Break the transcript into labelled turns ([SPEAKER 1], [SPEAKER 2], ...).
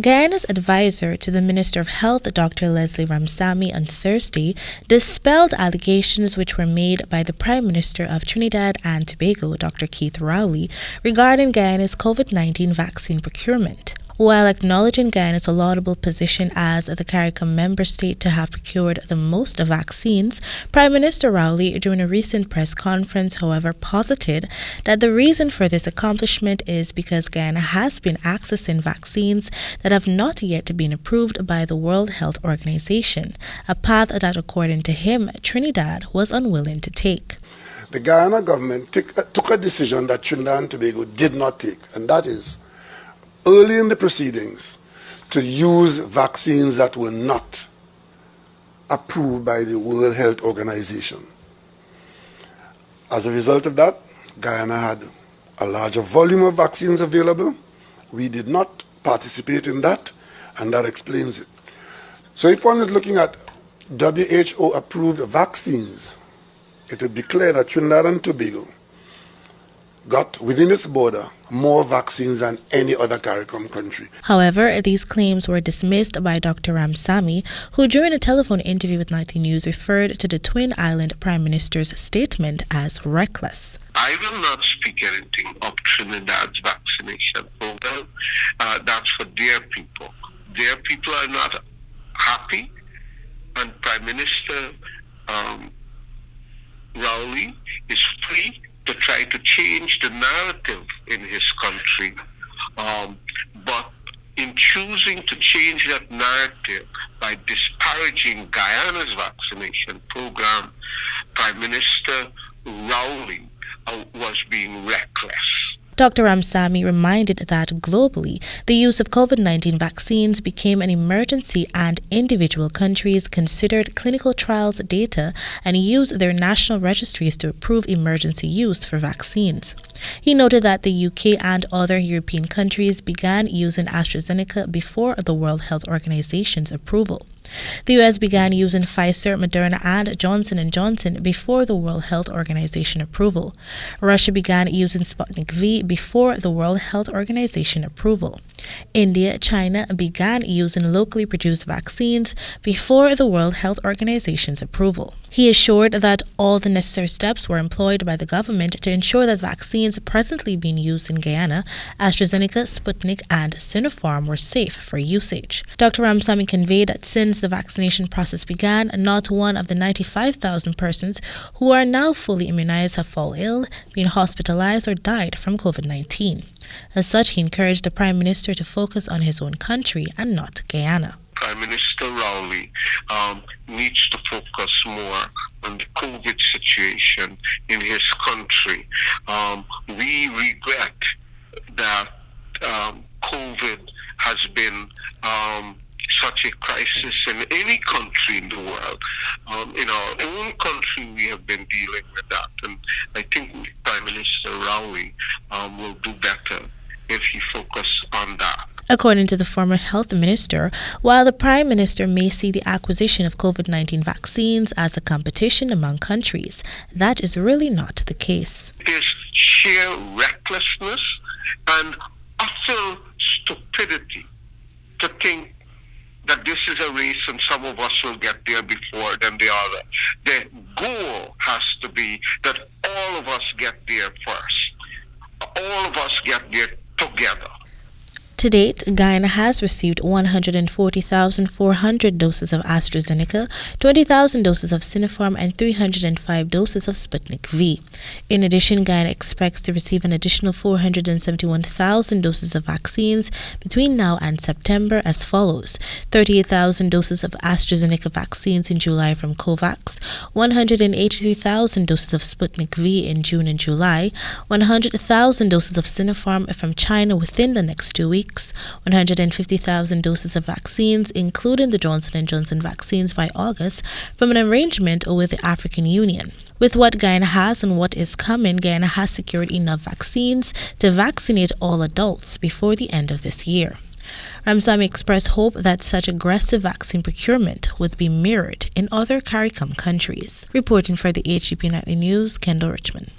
[SPEAKER 1] Guyana's advisor to the Minister of Health, Dr. Leslie Ramsammy, on Thursday dispelled allegations which were made by the Prime Minister of Trinidad and Tobago, Dr. Keith Rowley, regarding Guyana's COVID-19 vaccine procurement. While acknowledging Guyana's laudable position as the CARICOM member state to have procured the most vaccines, Prime Minister Rowley, during a recent press conference, however, posited that the reason for this accomplishment is because Guyana has been accessing vaccines that have not yet been approved by the World Health Organization, a path that, according to him, Trinidad was unwilling to take.
[SPEAKER 2] The Guyana government took a decision that Trinidad and Tobago did not take, and that is early in the proceedings to use vaccines that were not approved by the World Health Organization. As a result of that, Guyana had a larger volume of vaccines available. We did not participate in that, and that explains it. So if one is looking at WHO-approved vaccines, it would be clear that Trinidad and Tobago got within its border more vaccines than any other CARICOM country.
[SPEAKER 1] However, these claims were dismissed by Dr. Ramsammy, who during a telephone interview with Nightly News referred to the Twin Island Prime Minister's statement as reckless.
[SPEAKER 3] I will not speak anything of Trinidad's vaccination program. That's for their people. Their people are not happy, and Prime Minister Rowley is free to try to change the narrative in his country, but in choosing to change that narrative by disparaging Guyana's vaccination program, Prime Minister Rowley was being reckless.
[SPEAKER 1] Dr. Ramsammy reminded that globally, the use of COVID-19 vaccines became an emergency and individual countries considered clinical trials data and used their national registries to approve emergency use for vaccines. He noted that the UK and other European countries began using AstraZeneca before the World Health Organization's approval. The U.S. began using Pfizer, Moderna, and Johnson & Johnson before the World Health Organization approval. Russia began using Sputnik V before the World Health Organization approval. India, China began using locally produced vaccines before the World Health Organization's approval. He assured that all the necessary steps were employed by the government to ensure that vaccines presently being used in Guyana, AstraZeneca, Sputnik, and Sinopharm, were safe for usage. Dr. Ramsammy conveyed that since the vaccination process began, not one of the 95,000 persons who are now fully immunized have fallen ill, been hospitalized, or died from COVID-19. As such, he encouraged the Prime Minister to focus on his own country and not Guyana.
[SPEAKER 3] Prime Minister Rowley needs to focus more on the COVID situation in his country. We regret that COVID has been such a crisis in any country in the world. In our own country, we have been dealing with that, and I think Prime Minister Rowley will do better if he focuses on that.
[SPEAKER 1] According to the former health minister, while the Prime Minister may see the acquisition of COVID-19 vaccines as a competition among countries, that is really not the case.
[SPEAKER 3] It is sheer recklessness and utter stupidity to think that this is a race and some of us will get there before than the other. The goal has to be that all of us get there first. All of us get there together.
[SPEAKER 1] To date, Guyana has received 140,400 doses of AstraZeneca, 20,000 doses of Sinopharm, and 305 doses of Sputnik V. In addition, Guyana expects to receive an additional 471,000 doses of vaccines between now and September as follows: 38,000 doses of AstraZeneca vaccines in July from COVAX, 183,000 doses of Sputnik V in June and July, 100,000 doses of Sinopharm from China within the next 2 weeks, 150,000 doses of vaccines, including the Johnson & Johnson vaccines, by August from an arrangement with the African Union. With what Guyana has and what is coming, Guyana has secured enough vaccines to vaccinate all adults before the end of this year. Ramsammy expressed hope that such aggressive vaccine procurement would be mirrored in other CARICOM countries. Reporting for the HGP Nightly News, Kendell Richmond.